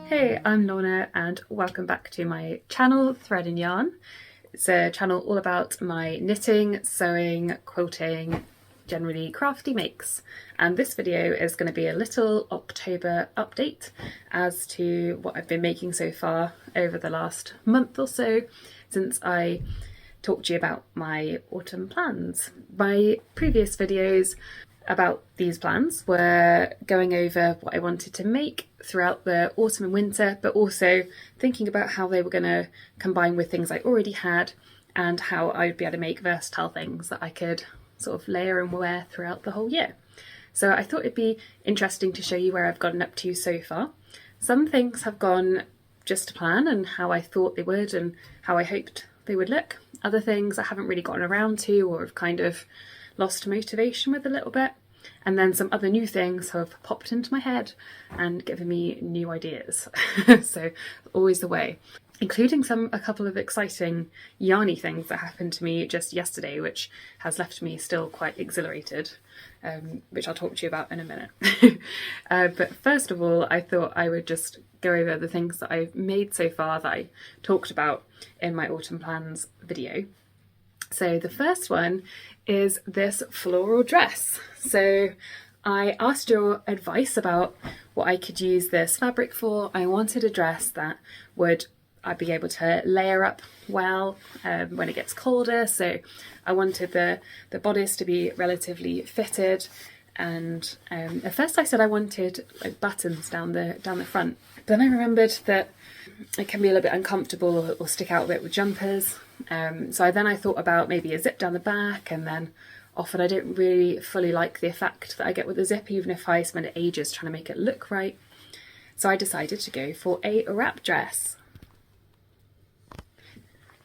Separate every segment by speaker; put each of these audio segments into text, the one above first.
Speaker 1: Hey, I'm Lorna and welcome back to my channel, Thread and Yarn. It's a channel all about my knitting, sewing, quilting, generally crafty makes. And this video is going to be a little October update as to what I've been making so far over the last month or so since I talked to you about my autumn plans. My previous videos about these plans were going over what I wanted to make throughout the autumn and winter, but also thinking about how they were going to combine with things I already had and how I would be able to make versatile things that I could sort of layer and wear throughout the whole year. So I thought it'd be interesting to show you where I've gotten up to so far. Some things have gone just to plan and how I thought they would and how I hoped they would look. Other things I haven't really gotten around to or have kind of lost motivation with a little bit. And then some other new things have popped into my head and given me new ideas. So always the way. Including a couple of exciting yarny things that happened to me just yesterday, which has left me still quite exhilarated, which I'll talk to you about in a minute. But first of all, I thought I would just go over the things that I've made so far that I talked about in my autumn plans video. So the first one is this floral dress. So I asked your advice about what I could use this fabric for. I wanted a dress that I'd be able to layer up well when it gets colder. So I wanted the bodice to be relatively fitted, and at first I said I wanted like buttons down the front. Then I remembered that it can be a little bit uncomfortable or stick out a bit with jumpers. So I thought about maybe a zip down the back, and then often I don't really fully like the effect that I get with a zip, even if I spend ages trying to make it look right. So I decided to go for a wrap dress.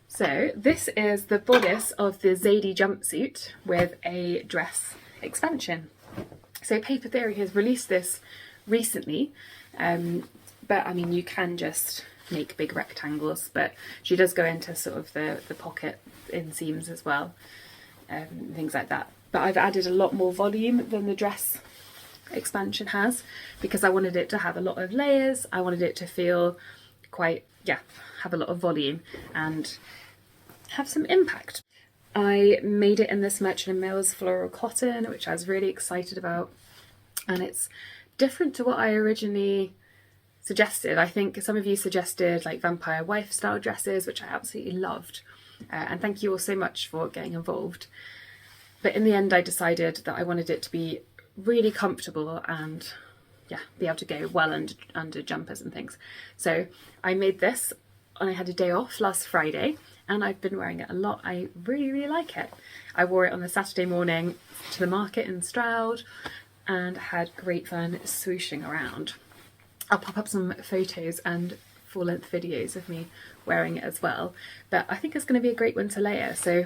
Speaker 1: So this is the bodice of the Zadie jumpsuit with a dress expansion. So Paper Theory has released this recently, but I mean you can just make big rectangles, but she does go into sort of the pocket inseams as well, things like that. But I've added a lot more volume than the dress expansion has because I wanted it to have a lot of layers. I wanted it to feel have a lot of volume and have some impact. I made it in this Merchant & Mills floral cotton, which I was really excited about, and it's different to what I originally suggested. I think some of you suggested like vampire wife style dresses, which I absolutely loved, and thank you all so much for getting involved. But in the end I decided that I wanted it to be really comfortable and be able to go well under jumpers and things. So I made this and I had a day off last Friday and I've been wearing it a lot. I really like it. I wore it on the Saturday morning to the market in Stroud and had great fun swooshing around. I'll pop up some photos and full-length videos of me wearing it as well, but I think it's going to be a great winter layer. So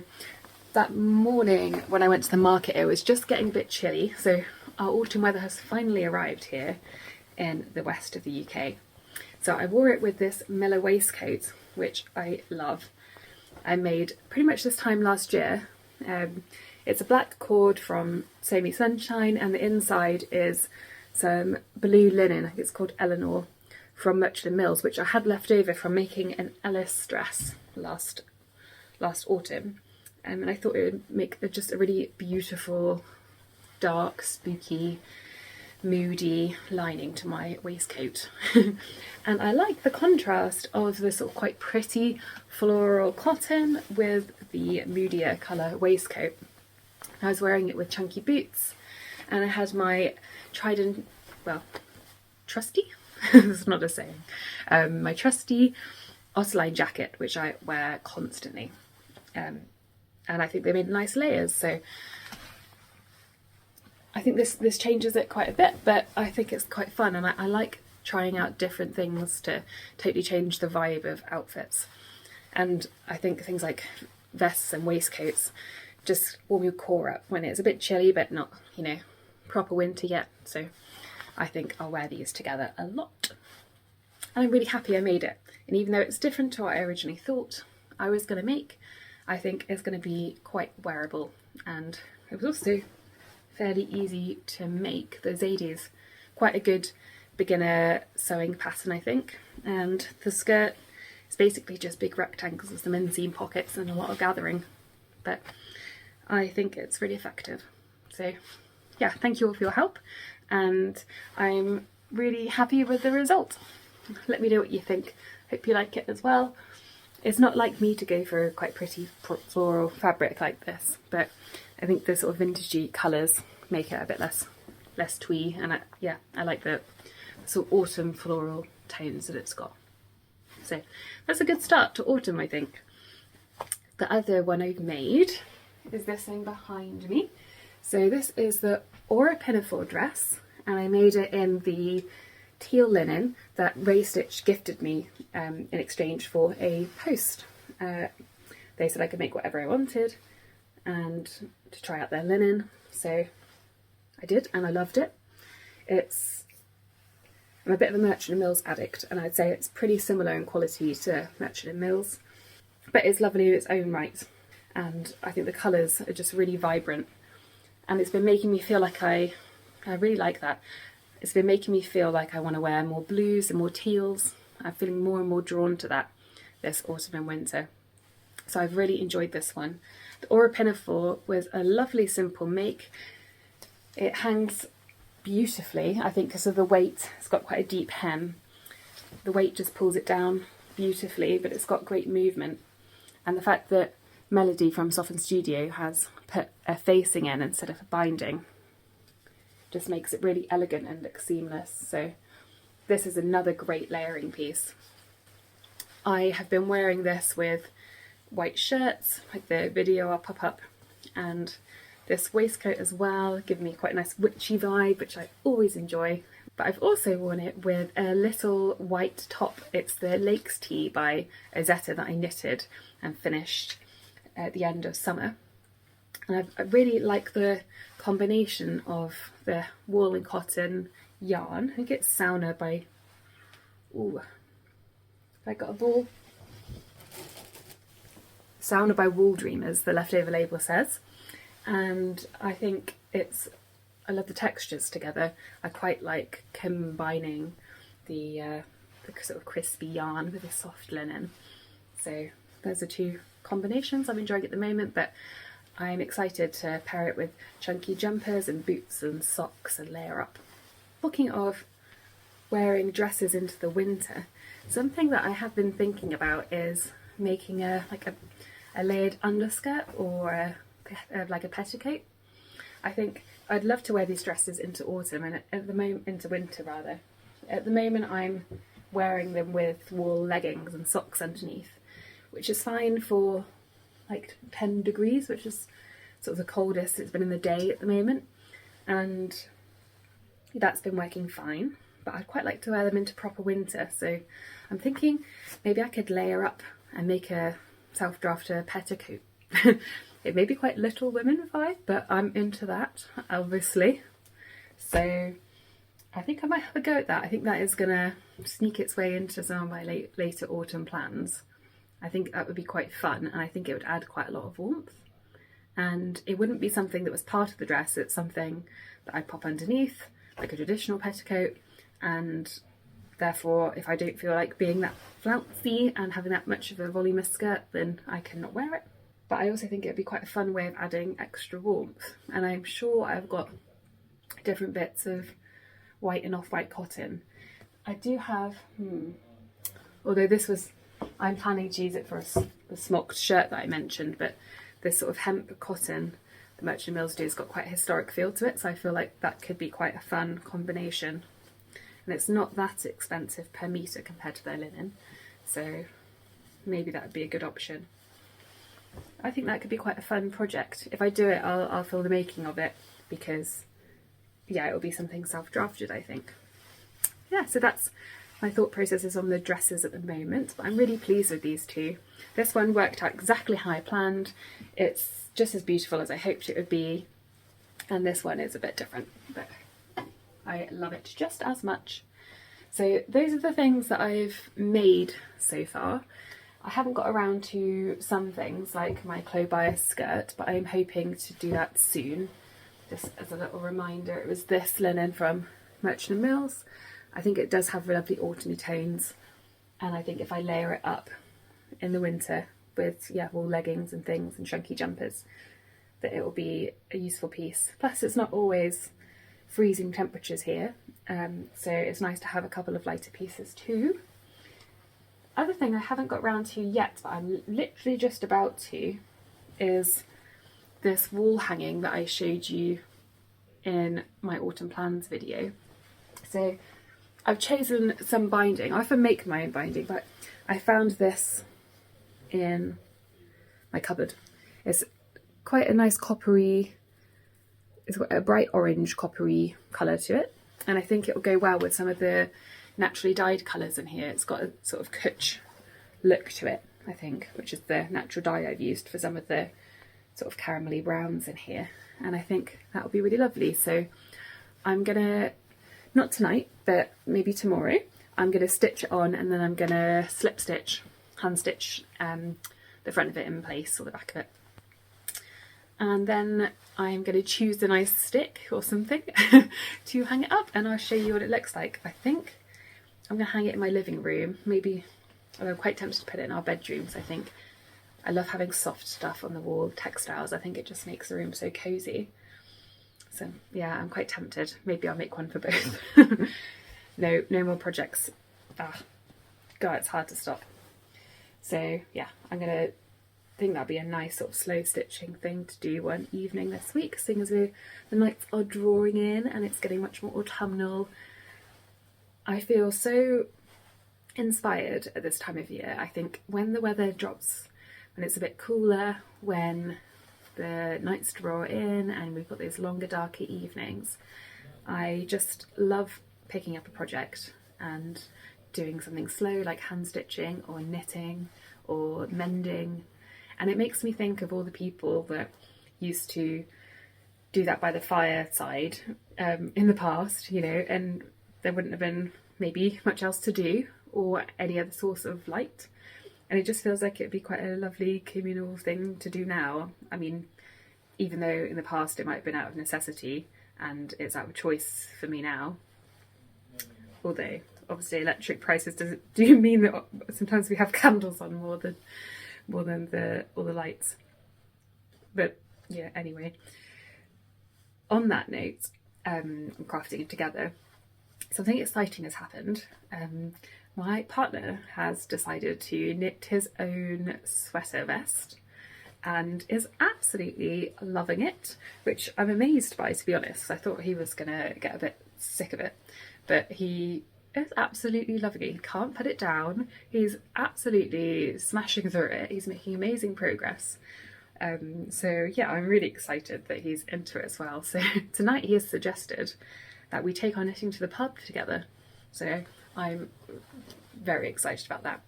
Speaker 1: that morning when I went to the market it was just getting a bit chilly, so our autumn weather has finally arrived here in the west of the UK. So I wore it with this Miller waistcoat, which I love. I made pretty much this time last year. It's a black cord from Sew Me Sunshine, and the inside is some blue linen, I think it's called Eleanor, from Merchant & Mills, which I had left over from making an Ellis dress last autumn. And I thought it would make just a really beautiful, dark, spooky, moody lining to my waistcoat. And I like the contrast of the sort of quite pretty floral cotton with the moodier colour waistcoat. I was wearing it with chunky boots, and I had my trusty, it's not a saying, my trusty Otterline jacket, which I wear constantly. And I think they made nice layers, so I think this changes it quite a bit, but I think it's quite fun, and I like trying out different things to totally change the vibe of outfits. And I think things like vests and waistcoats just warm your core up when it's a bit chilly, but not, proper winter yet. So I think I'll wear these together a lot. And I'm really happy I made it. And even though it's different to what I originally thought I was going to make, I think it's going to be quite wearable. And it was also fairly easy to make. The Zadie's quite a good beginner sewing pattern, I think, and the skirt is basically just big rectangles with some inseam pockets and a lot of gathering, but I think it's really effective. So yeah, thank you all for your help, and I'm really happy with the result. Let me know what you think. Hope you like it as well. It's not like me to go for a quite pretty floral fabric like this, but I think the sort of vintagey colours make it a bit less twee, and I like the sort of autumn floral tones that it's got. So that's a good start to autumn, I think. The other one I've made is this thing behind me. So this is the Aura Pinafore dress, and I made it in the teal linen that Ray Stitch gifted me in exchange for a post. They said I could make whatever I wanted and to try out their linen, so I did, and I loved it. I'm a bit of a Merchant & Mills addict, and I'd say it's pretty similar in quality to Merchant & Mills, but it's lovely in its own right, and I think the colours are just really vibrant, and it's been making me feel like I really like that. It's been making me feel like I want to wear more blues and more teals. I'm feeling more and more drawn to that this autumn and winter. So I've really enjoyed this one. The Aura Pinafore was a lovely simple make. It hangs beautifully, I think, because of the weight. It's got quite a deep hem. The weight just pulls it down beautifully, but it's got great movement. And the fact that Melody from Soften Studio has put a facing in instead of a binding just makes it really elegant and looks seamless. So this is another great layering piece. I have been wearing this with white shirts, like the video I'll pop up, and this waistcoat as well, giving me quite a nice witchy vibe, which I always enjoy. But I've also worn it with a little white top. It's the Lakes Tee by Ozetta that I knitted and finished at the end of summer. And I really like the combination of the wool and cotton yarn. I think it's Sauna by, ooh, have I got a ball? Sauna by Wool Dreamers, the leftover label says. And I think I love the textures together. I quite like combining the sort of crispy yarn with the soft linen. So those are two combinations I'm enjoying at the moment, but I'm excited to pair it with chunky jumpers and boots and socks and layer up. Talking of wearing dresses into the winter, something that I have been thinking about is making a layered underskirt or like a petticoat. I think I'd love to wear these dresses into autumn and into winter rather. At the moment I'm wearing them with wool leggings and socks underneath, which is fine for like 10 degrees, which is sort of the coldest it's been in the day at the moment, and that's been working fine. But I'd quite like to wear them into proper winter, so I'm thinking maybe I could layer up and make a self-drafter petticoat. It may be quite Little Women vibe, but I'm into that, obviously. So I think I might have a go at that. I think that is going to sneak its way into some of my later autumn plans. I think that would be quite fun, and I think it would add quite a lot of warmth. And it wouldn't be something that was part of the dress, it's something that I'd pop underneath, like a traditional petticoat, and therefore if I don't feel like being that flouncy and having that much of a voluminous skirt, then I cannot wear it. But I also think it'd be quite a fun way of adding extra warmth, and I'm sure I've got different bits of white and off-white cotton. I do have, although I'm planning to use it for the smocked shirt that I mentioned, but this sort of hemp cotton the Merchant & Mills do has got quite a historic feel to it, so I feel like that could be quite a fun combination. And it's not that expensive per metre compared to their linen, so maybe that would be a good option. I think that could be quite a fun project. If I do it, I'll film the making of it, because yeah, it'll be something self-drafted, I think. Yeah, so that's my thought processes on the dresses at the moment, but I'm really pleased with these two. This one worked out exactly how I planned. It's just as beautiful as I hoped it would be, and this one is a bit different, but I love it just as much. So those are the things that I've made so far. I haven't got around to some things like my Chloe Bias skirt, but I'm hoping to do that soon. Just as a little reminder, it was this linen from Merchant & Mills. I think it does have lovely autumny tones, and I think if I layer it up in the winter with wool leggings and things and chunky jumpers, that it will be a useful piece. Plus it's not always freezing temperatures here, so it's nice to have a couple of lighter pieces too. Other thing I haven't got round to yet, but I'm literally just about to, is this wall hanging that I showed you in my autumn plans video. So I've chosen some binding. I often make my own binding, but I found this in my cupboard. It's quite a nice coppery, it's got a bright orange coppery colour to it, and I think it will go well with some of the naturally dyed colours in here. It's got a sort of kutch look to it, I think, which is the natural dye I've used for some of the sort of caramelly browns in here, and I think that will be really lovely. So I'm gonna, not tonight, but maybe tomorrow, I'm gonna stitch it on, and then I'm gonna slip stitch, hand stitch the front of it in place, or the back of it. And then I'm going to choose a nice stick or something to hang it up, and I'll show you what it looks like. I think I'm going to hang it in my living room, maybe, although I'm quite tempted to put it in our bedrooms. I think I love having soft stuff on the wall, textiles. I think it just makes the room so cosy. So yeah, I'm quite tempted. Maybe I'll make one for both. No more projects. God, it's hard to stop. So yeah, I'm going to think that'll be a nice sort of slow stitching thing to do one evening this week, seeing as the nights are drawing in and it's getting much more autumnal. I feel so inspired at this time of year. I think when the weather drops, when it's a bit cooler, when the nights draw in and we've got those longer, darker evenings, I just love picking up a project and doing something slow like hand stitching or knitting or mending. And it makes me think of all the people that used to do that by the fireside in the past, you know, and there wouldn't have been maybe much else to do or any other source of light. And it just feels like it'd be quite a lovely communal thing to do now. I mean, even though in the past it might have been out of necessity and it's out of choice for me now, although obviously electric prices do mean that sometimes we have candles on more than all the lights. But yeah, anyway, on that note, I'm crafting it together. Something exciting has happened. My partner has decided to knit his own sweater vest and is absolutely loving it, which I'm amazed by, to be honest. I thought he was gonna get a bit sick of it, but he is absolutely loving it. He can't put it down. He's absolutely smashing through it. He's making amazing progress. So yeah, I'm really excited that he's into it as well. So tonight he has suggested that we take our knitting to the pub together. So I'm very excited about that.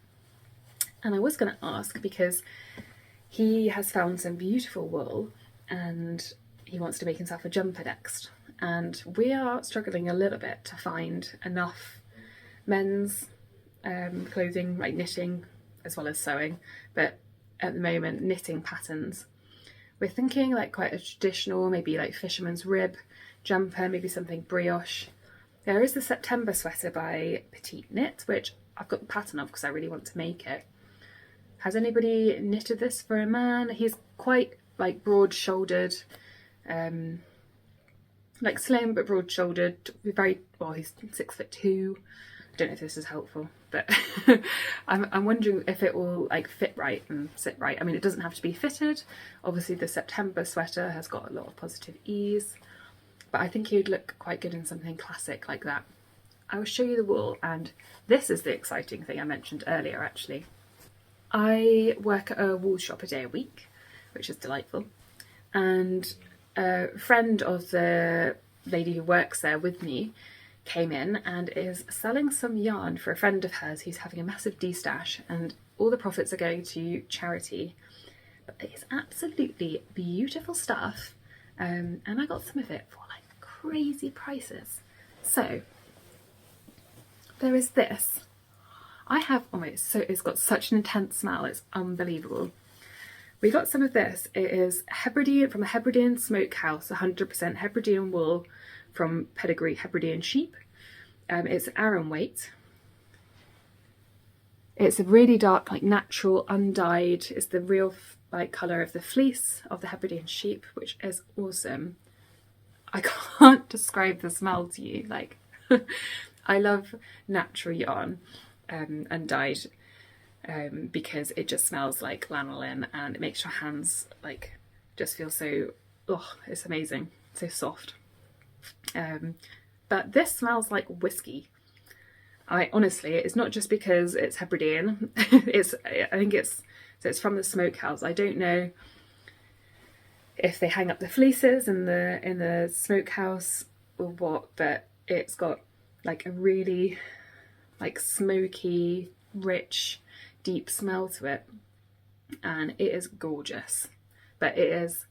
Speaker 1: And I was going to ask, because he has found some beautiful wool and he wants to make himself a jumper next. And we are struggling a little bit to find enough men's clothing, like knitting as well as sewing, but at the moment knitting patterns. We're thinking like quite a traditional, maybe like fisherman's rib jumper, maybe something brioche. There is the September sweater by Petite Knit, which I've got the pattern of because I really want to make it. Has anybody knitted this for a man? He's quite like broad-shouldered, like slim but broad-shouldered, very well. He's 6'2". I don't know if this is helpful, but I'm wondering if it will like fit right and sit right. I mean, it doesn't have to be fitted. Obviously the September sweater has got a lot of positive ease, but I think he would look quite good in something classic like that. I will show you the wool, and this is the exciting thing I mentioned earlier actually. I work at a wool shop a day a week, which is delightful, and a friend of the lady who works there with me came in and is selling some yarn for a friend of hers who's having a massive de-stash, and all the profits are going to charity. But it's absolutely beautiful stuff, and I got some of it for like crazy prices. So there is this. I have, oh my, so it's got such an intense smell, it's unbelievable. We got some of this. It is Hebridean, from a Hebridean smokehouse, 100% Hebridean wool from pedigree Hebridean sheep. It's Aran weight. It's a really dark, like natural, undyed. It's the real like colour of the fleece of the Hebridean sheep, which is awesome. I can't describe the smell to you. Like, I love natural yarn undyed because it just smells like lanolin and it makes your hands like just feel so, oh, it's amazing, so soft. But this smells like whiskey. Honestly, it's not just because it's Hebridean. I think it's from the smokehouse. I don't know if they hang up the fleeces in the smokehouse or what, but it's got like a really like smoky, rich, deep smell to it, and it is gorgeous. But it is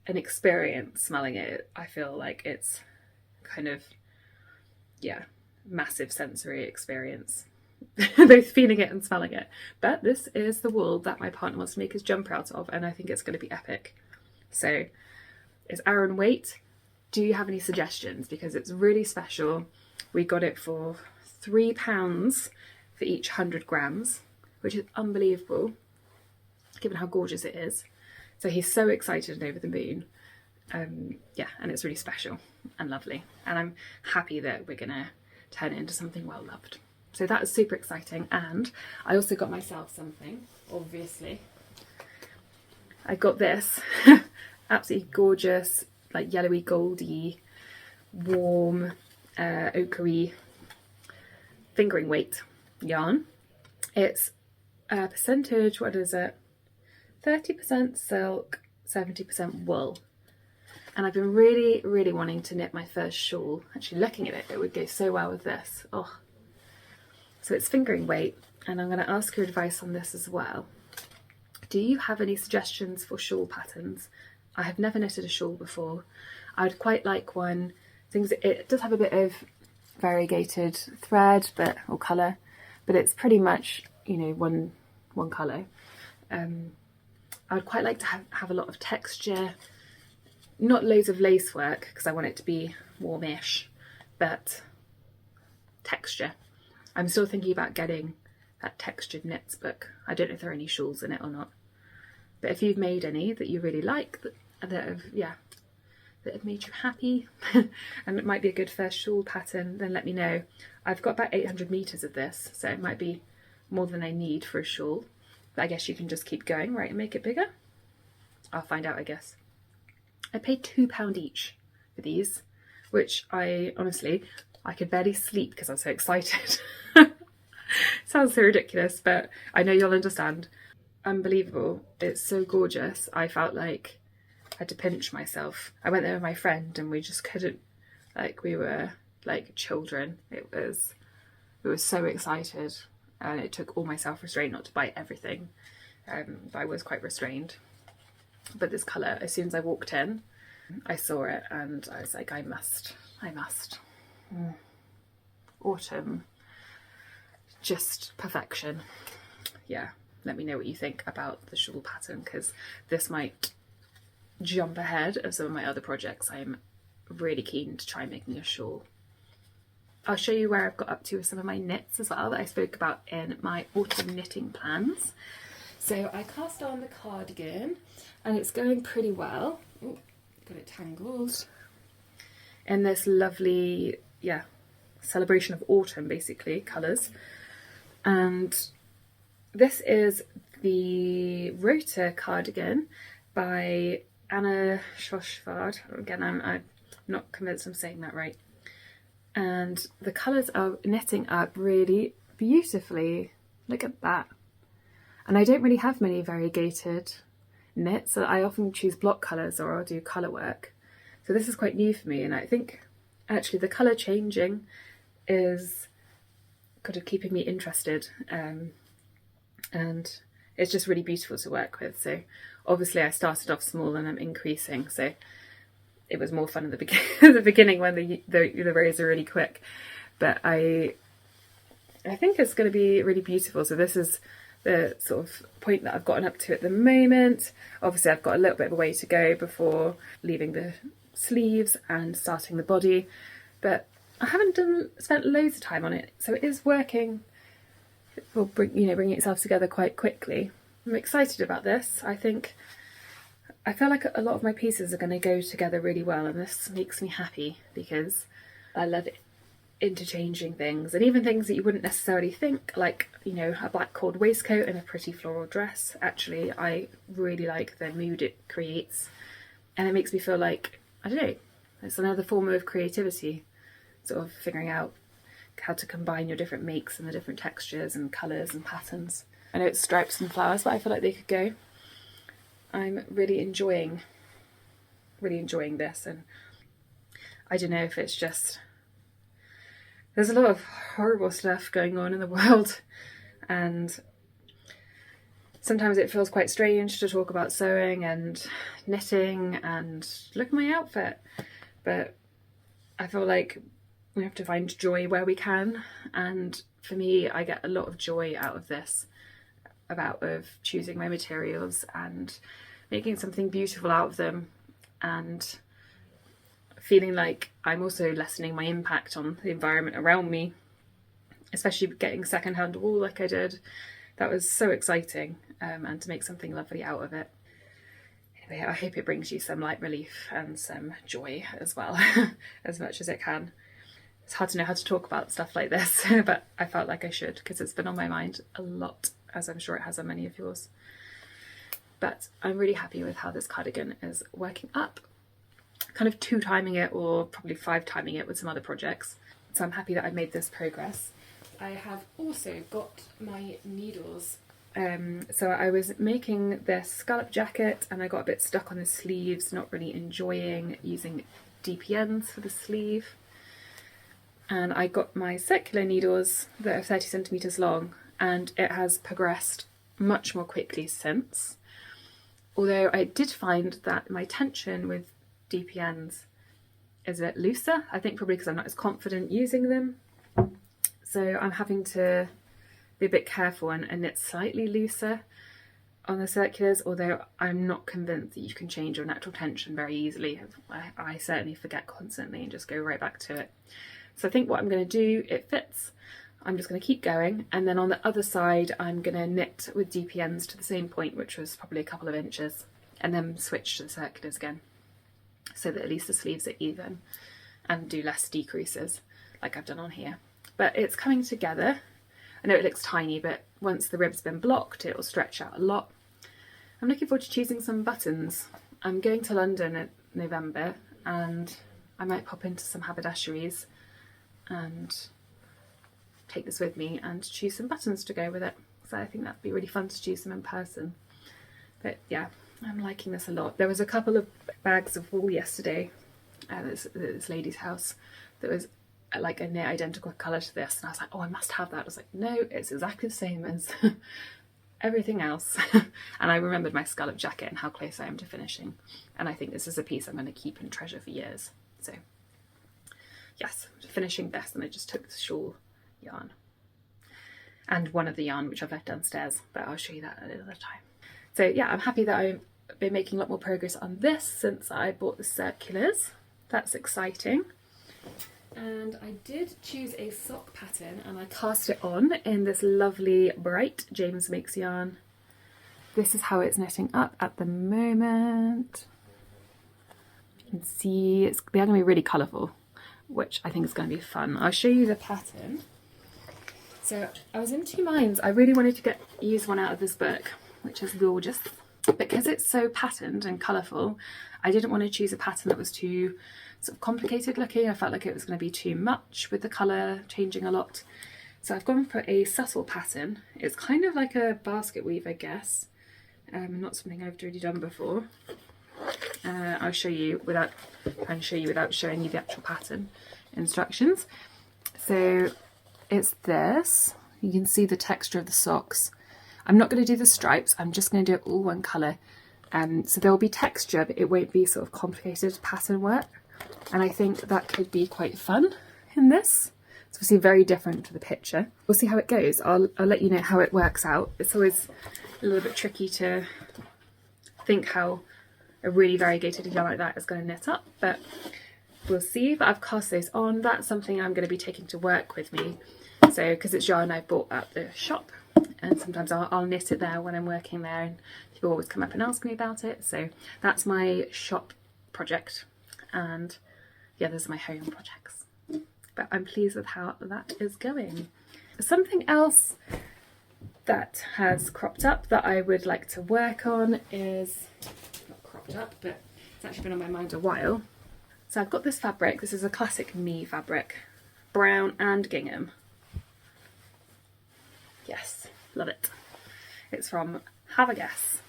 Speaker 1: an experience smelling it. I feel like it's kind of, yeah, massive sensory experience, both feeling it and smelling it. But this is the wool that my partner wants to make his jumper out of, and I think it's going to be epic. So it's Aran weight. Do you have any suggestions? Because it's really special. We got it for £3 for each 100 grams, which is unbelievable given how gorgeous it is. So he's so excited and over the moon. Yeah, and it's really special and lovely, and I'm happy that we're gonna turn it into something well loved. So that is super exciting. And I also got myself something, obviously. I got this absolutely gorgeous, like yellowy goldy, warm, ochre fingering weight yarn. It's a percentage, what is it? 30% silk, 70% wool. And I've been really, really wanting to knit my first shawl. Actually, looking at it, it would go so well with this. Oh. So it's fingering weight, and I'm going to ask your advice on this as well. Do you have any suggestions for shawl patterns? I have never knitted a shawl before. I would quite like one. It does have a bit of variegated thread, or colour, but it's pretty much, you know, one colour. I would quite like to have a lot of texture. Not loads of lace work because I want it to be warmish, but texture. I'm still thinking about getting that textured knits book. I don't know if there are any shawls in it or not. But if you've made any that you really like, that have made you happy, and it might be a good first shawl pattern, then let me know. I've got about 800 meters of this, so it might be more than I need for a shawl. But I guess you can just keep going, right, and make it bigger. I'll find out, I guess. I paid £2 each for these, which I could barely sleep because I'm so excited. Sounds so ridiculous, but I know you'll understand. Unbelievable. It's so gorgeous. I felt like I had to pinch myself. I went there with my friend and we just couldn't, like, we were like children. We were so excited, and it took all my self-restraint not to buy everything. But I was quite restrained. But this colour, as soon as I walked in, I saw it and I was like, I must. Autumn, just perfection. Yeah, let me know what you think about the shawl pattern, because this might jump ahead of some of my other projects. I'm really keen to try making a shawl. I'll show you where I've got up to with some of my knits as well that I spoke about in my autumn knitting plans. So I cast on the cardigan and it's going pretty well. Oh, got it tangled. In this lovely, celebration of autumn, basically, colours. And this is the Rota cardigan by Anna Schoschward. Again, I'm not convinced I'm saying that right. And the colours are knitting up really beautifully. Look at that. And I don't really have many variegated knits, so I often choose block colours or I'll do colour work. So this is quite new for me, and I think actually the colour changing is kind of keeping me interested, and it's just really beautiful to work with. So obviously I started off small and I'm increasing, so it was more fun at the beginning when the rows are really quick. But I think it's going to be really beautiful. So this is the sort of point that I've gotten up to at the moment. Obviously I've got a little bit of a way to go before leaving the sleeves and starting the body, but I haven't spent loads of time on it, so it is working, or bringing itself together quite quickly. I'm excited about this. I feel like a lot of my pieces are going to go together really well, and this makes me happy because I love it. Interchanging things, and even things that you wouldn't necessarily think, like, you know, a black cord waistcoat and a pretty floral dress. Actually, I really like the mood it creates, and it makes me feel like, I don't know, it's another form of creativity, sort of figuring out how to combine your different makes and the different textures and colours and patterns. I know it's stripes and flowers, but I feel like they could go. I'm really enjoying this, and I don't know if it's just, there's a lot of horrible stuff going on in the world, and sometimes it feels quite strange to talk about sewing and knitting and look at my outfit, but I feel like we have to find joy where we can, and for me, I get a lot of joy out of this, of choosing my materials and making something beautiful out of them, and feeling like I'm also lessening my impact on the environment around me, especially getting secondhand wool like I did. That was so exciting, and to make something lovely out of it. Anyway, I hope it brings you some light relief and some joy as well, as much as it can. It's hard to know how to talk about stuff like this, but I felt like I should because it's been on my mind a lot, as I'm sure it has on many of yours. But I'm really happy with how this cardigan is working up. Kind of 2-timing it, or probably 5-timing it with some other projects. So I'm happy that I've made this progress. I have also got my needles. So I was making this scallop jacket and I got a bit stuck on the sleeves, not really enjoying using DPNs for the sleeve. And I got my circular needles that are 30 centimetres long, and it has progressed much more quickly since. Although I did find that my tension with DPNs is a bit looser, I think probably because I'm not as confident using them. So I'm having to be a bit careful and knit slightly looser on the circulars, although I'm not convinced that you can change your natural tension very easily. I certainly forget constantly and just go right back to it. So I think what I'm going to do, it fits, I'm just going to keep going, and then on the other side I'm going to knit with DPNs to the same point, which was probably a couple of inches, and then switch to the circulars again, so that at least the sleeves are even and do less decreases like I've done on here. But it's coming together. I know it looks tiny, but once the rib's been blocked it will stretch out a lot. I'm looking forward to choosing some buttons. I'm going to London in November and I might pop into some haberdasheries and take this with me and choose some buttons to go with it. So I think that'd be really fun to choose them in person. But yeah, I'm liking this a lot. There was a couple of bags of wool yesterday at this lady's house that was like a near identical colour to this, and I was like, oh, I must have that. I was like, no, it's exactly the same as everything else. And I remembered my scallop jacket and how close I am to finishing, and I think this is a piece I'm going to keep and treasure for years. So yes, finishing this, and I just took the shawl yarn and one of the yarn which I've left downstairs, but I'll show you that at another time. So yeah, I'm happy that I've been making a lot more progress on this since I bought the circulars. That's exciting. And I did choose a sock pattern and I cast it on in this lovely bright James Makes yarn. This is how it's knitting up at the moment. You can see they're going to be really colourful, which I think is going to be fun. I'll show you the pattern. So I was in two minds. I really wanted to use one out of this book, which is gorgeous. Because it's so patterned and colourful, I didn't want to choose a pattern that was too sort of complicated looking. I felt like it was going to be too much with the colour changing a lot. So I've gone for a subtle pattern. It's kind of like a basket weave, I guess. Not something I've really done before. I'll show you without showing you the actual pattern instructions. So it's this. You can see the texture of the socks. I'm not going to do the stripes, I'm just going to do it all one colour. So there will be texture, but it won't be sort of complicated pattern work. And I think that could be quite fun in this. It's obviously very different to the picture. We'll see how it goes. I'll let you know how it works out. It's always a little bit tricky to think how a really variegated yarn like that is going to knit up, but we'll see. But I've cast those on. That's something I'm going to be taking to work with me. So, because it's yarn I bought at the shop, and sometimes I'll knit it there when I'm working there, and people always come up and ask me about it. So that's my shop project, and yeah, those are my home projects. But I'm pleased with how that is going. Something else that has cropped up that I would like to work on is, not cropped up, but it's actually been on my mind a while. So I've got this fabric. This is a classic me fabric, brown and gingham. Yes, love it. It's from Have a Guess.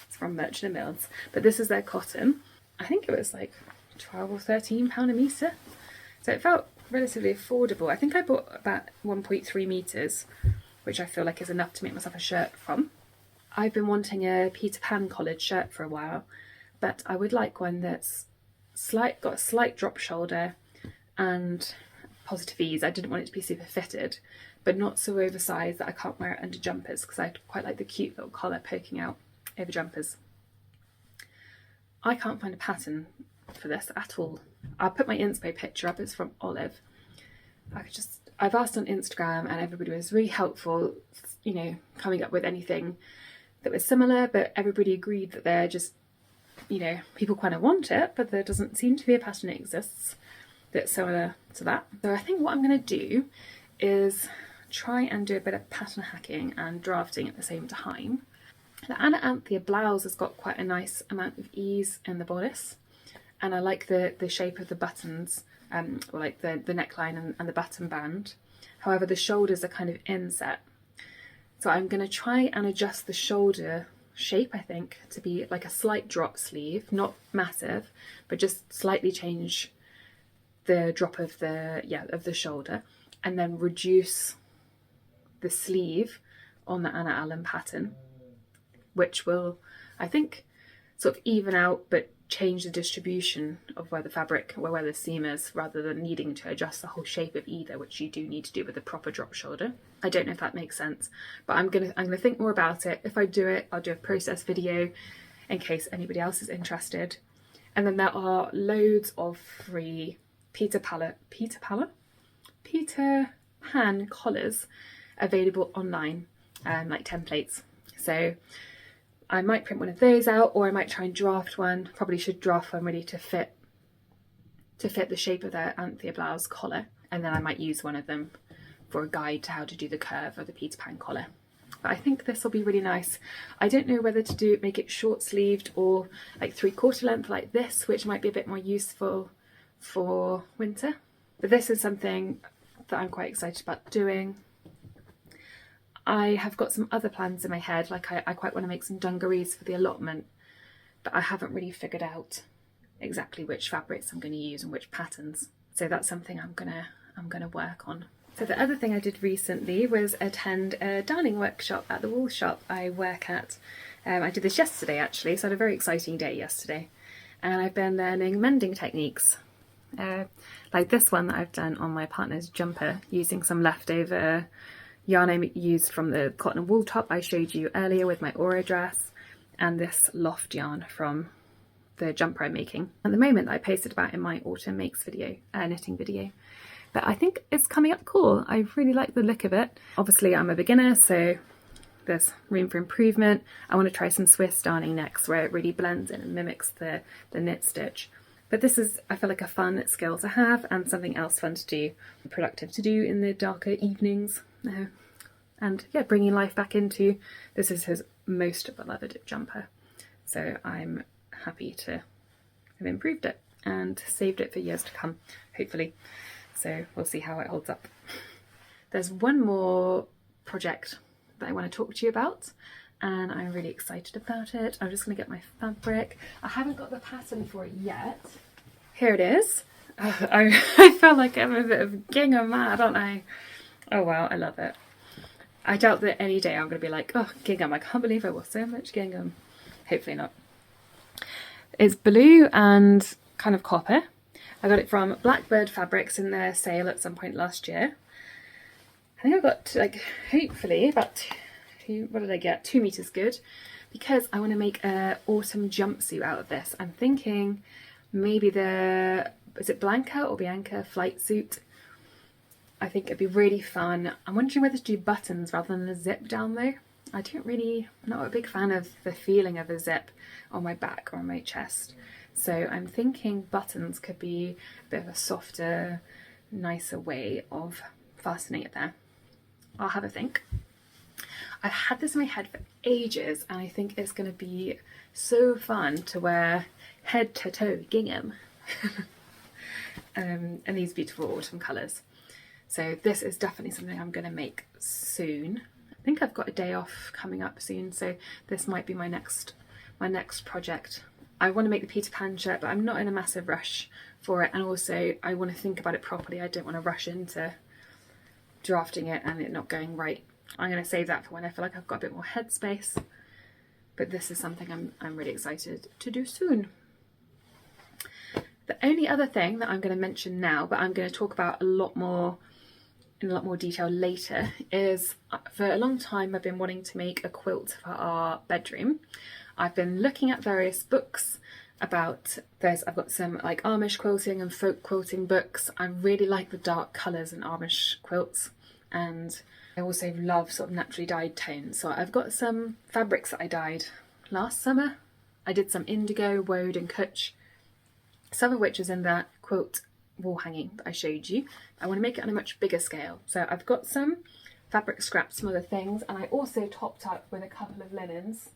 Speaker 1: It's from Merchant & Mills, but this is their cotton. I think it was like 12 or 13 pound a metre, so it felt relatively affordable. I think I bought about 1.3 metres, which I feel like is enough to make myself a shirt from. I've been wanting a Peter Pan collared shirt for a while, but I would like one that's got a slight drop shoulder and positive ease. I didn't want it to be super fitted, but not so oversized that I can't wear it under jumpers, because I quite like the cute little collar poking out over jumpers. I can't find a pattern for this at all. I'll put my inspo picture up. It's from Olive. I've asked on Instagram, and everybody was really helpful, you know, coming up with anything that was similar, but everybody agreed that they're just, you know, people kind of want it, but there doesn't seem to be a pattern that exists that's similar to that. So I think what I'm going to do is try and do a bit of pattern hacking and drafting at the same time. The Anna Anthea blouse has got quite a nice amount of ease in the bodice, and I like the shape of the buttons, or like the neckline and the button band. However, the shoulders are kind of inset, so I'm going to try and adjust the shoulder shape, I think, to be like a slight drop sleeve, not massive, but just slightly change the drop of the shoulder, and then reduce the sleeve on the Anna Allen pattern, which will, I think, sort of even out but change the distribution of where the seam is, rather than needing to adjust the whole shape of either, which you do need to do with a proper drop shoulder. I don't know if that makes sense, but I'm gonna think more about it. If I do it, I'll do a process video in case anybody else is interested. And then there are loads of free Peter Pan collars available online, like templates. So I might print one of those out, or I might try and draft one. Probably should draft one ready to fit the shape of the Anthea blouse collar, and then I might use one of them for a guide to how to do the curve of the Peter Pan collar. But I think this will be really nice. I don't know whether to make it short sleeved or like 3/4 length like this, which might be a bit more useful for winter. But this is something that I'm quite excited about doing. I have got some other plans in my head, like I quite want to make some dungarees for the allotment, but I haven't really figured out exactly which fabrics I'm going to use and which patterns. So that's something I'm gonna work on. So the other thing I did recently was attend a darning workshop at the wool shop I work at. I did this yesterday actually, so I had a very exciting day yesterday, and I've been learning mending techniques. Like this one that I've done on my partner's jumper using some leftover yarn I used from the cotton and wool top I showed you earlier with my Aura dress, and this loft yarn from the jumper I'm making at the moment that I posted about in my autumn makes video, knitting video. But I think it's coming up cool. I really like the look of it. Obviously I'm a beginner, so there's room for improvement. I want to try some Swiss darning next, where it really blends in and mimics the knit stitch. But this is, I feel like, a fun skill to have and something else fun to do, productive to do in the darker evenings. And yeah, bringing life back into, this is his most beloved jumper. So I'm happy to have improved it and saved it for years to come, hopefully. So we'll see how it holds up. There's one more project that I want to talk to you about, and I'm really excited about it. I'm just going to get my fabric. I haven't got the pattern for it yet. Here it is. I feel like I'm a bit of gingham mad, aren't I? Oh wow, I love it. I doubt that any day I'm going to be like, oh, gingham, I can't believe I wore so much gingham. Hopefully not. It's blue and kind of copper. I got it from Blackbird Fabrics in their sale at some point last year. I think I got, like, hopefully about what did I get? 2 meters good, because I want to make a autumn jumpsuit out of this. I'm thinking maybe the is it Blanca or Bianca flight suit. I think it'd be really fun. I'm wondering whether to do buttons rather than a zip down though. I'm not a big fan of the feeling of a zip on my back or on my chest. So I'm thinking buttons could be a bit of a softer, nicer way of fastening it there. I'll have a think. I've had this in my head for ages and I think it's going to be so fun to wear head to toe gingham and these beautiful autumn colours. So this is definitely something I'm going to make soon. I think I've got a day off coming up soon, so this might be my next project. I want to make the Peter Pan shirt, but I'm not in a massive rush for it, and also I want to think about it properly. I don't want to rush into drafting it and it not going right. I'm going to save that for when I feel like I've got a bit more headspace, but this is something I'm really excited to do soon. The only other thing that I'm going to mention now, but I'm going to talk about in a lot more detail later, is for a long time I've been wanting to make a quilt for our bedroom. I've been looking at various books about this. I've got some like Amish quilting and folk quilting books. I really like the dark colours in Amish quilts, and I also love sort of naturally dyed tones. So I've got some fabrics that I dyed last summer. I did some indigo, woad and kutch, some of which is in that quilt wall hanging that I showed you. I want to make it on a much bigger scale. So I've got some fabric scraps, some other things, and I also topped up with a couple of linens.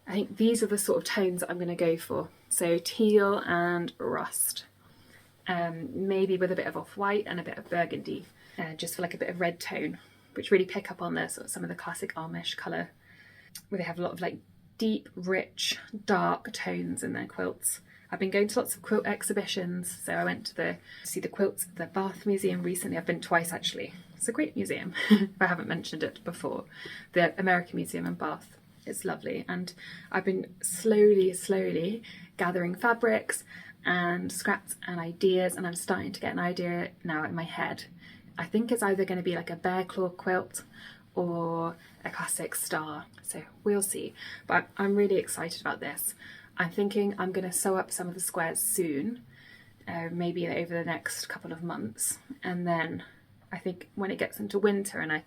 Speaker 1: I think these are the sort of tones that I'm going to go for. So teal and rust, maybe with a bit of off-white and a bit of burgundy, just for like a bit of red tone, which really pick up on the sort of some of the classic Amish colour, where they have a lot of like deep, rich, dark tones in their quilts. I've been going to lots of quilt exhibitions, so I went to see the quilts at the Bath Museum recently. I've been twice actually. It's a great museum, if I haven't mentioned it before. The American Museum in Bath. It's lovely, and I've been slowly gathering fabrics and scraps and ideas, and I'm starting to get an idea now in my head. I think it's either going to be like a bear claw quilt or a classic star, so we'll see. But I'm really excited about this. I'm thinking I'm going to sew up some of the squares soon, maybe over the next couple of months, and then I think when it gets into winter and I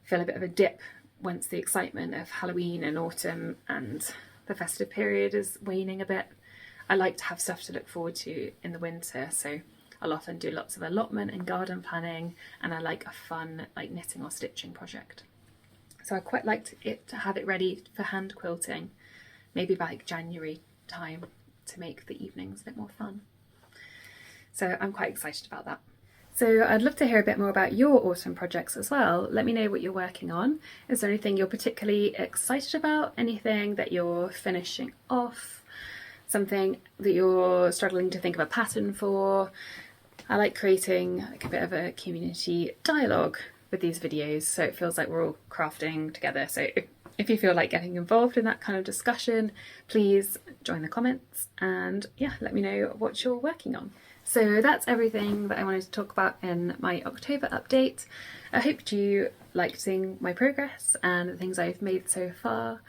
Speaker 1: feel a bit of a dip once the excitement of Halloween and autumn and the festive period is waning a bit, I like to have stuff to look forward to in the winter. So I'll often do lots of allotment and garden planning, and I like a fun like knitting or stitching project. So I quite like to have it ready for hand quilting, maybe by like January time, to make the evenings a bit more fun. So I'm quite excited about that. So I'd love to hear a bit more about your autumn projects as well. Let me know what you're working on. Is there anything you're particularly excited about? Anything that you're finishing off? Something that you're struggling to think of a pattern for? I like creating like a bit of a community dialogue with these videos, so it feels like we're all crafting together. So if you feel like getting involved in that kind of discussion, please join the comments and yeah, let me know what you're working on. So that's everything that I wanted to talk about in my October update. I hope you liked seeing my progress and the things I've made so far.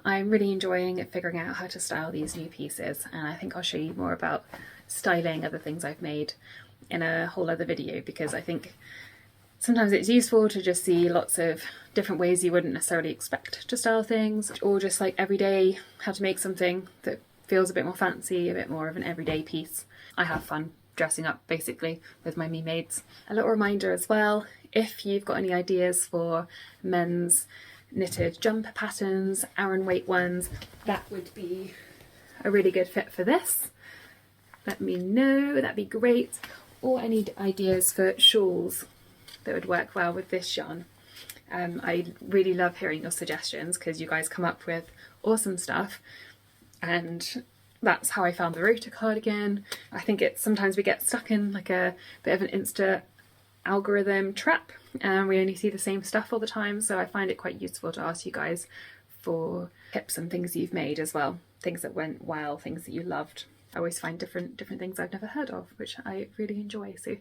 Speaker 1: I'm really enjoying figuring out how to style these new pieces, and I think I'll show you more about styling other things I've made in a whole other video, because I think sometimes it's useful to just see lots of different ways you wouldn't necessarily expect to style things, or just like everyday how to make something that feels a bit more fancy, a bit more of an everyday piece. I have fun dressing up basically with my me maids. A little reminder as well, if you've got any ideas for men's knitted jumper patterns, Aran weight ones, that would be a really good fit for this. Let me know, that'd be great. Or any ideas for shawls that would work well with this yarn. I really love hearing your suggestions because you guys come up with awesome stuff, and that's how I found the rota cardigan. I think sometimes we get stuck in like a bit of an Insta algorithm trap and we only see the same stuff all the time, so I find it quite useful to ask you guys for tips and things you've made as well, things that went well, things that you loved. I always find different things I've never heard of, which I really enjoy. So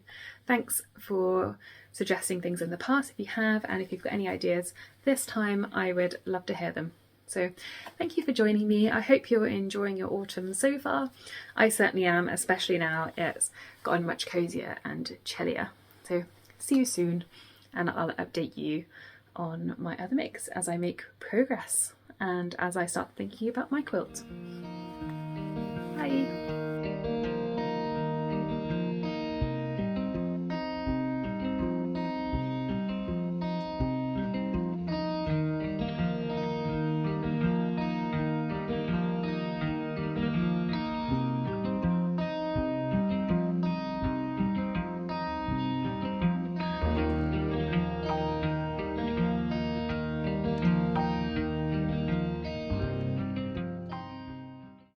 Speaker 1: thanks for suggesting things in the past if you have, and if you've got any ideas this time, I would love to hear them. So thank you for joining me. I hope you're enjoying your autumn so far. I certainly am, especially now it's gotten much cozier and chillier. So see you soon, and I'll update you on my other makes as I make progress and as I start thinking about my quilt. Bye!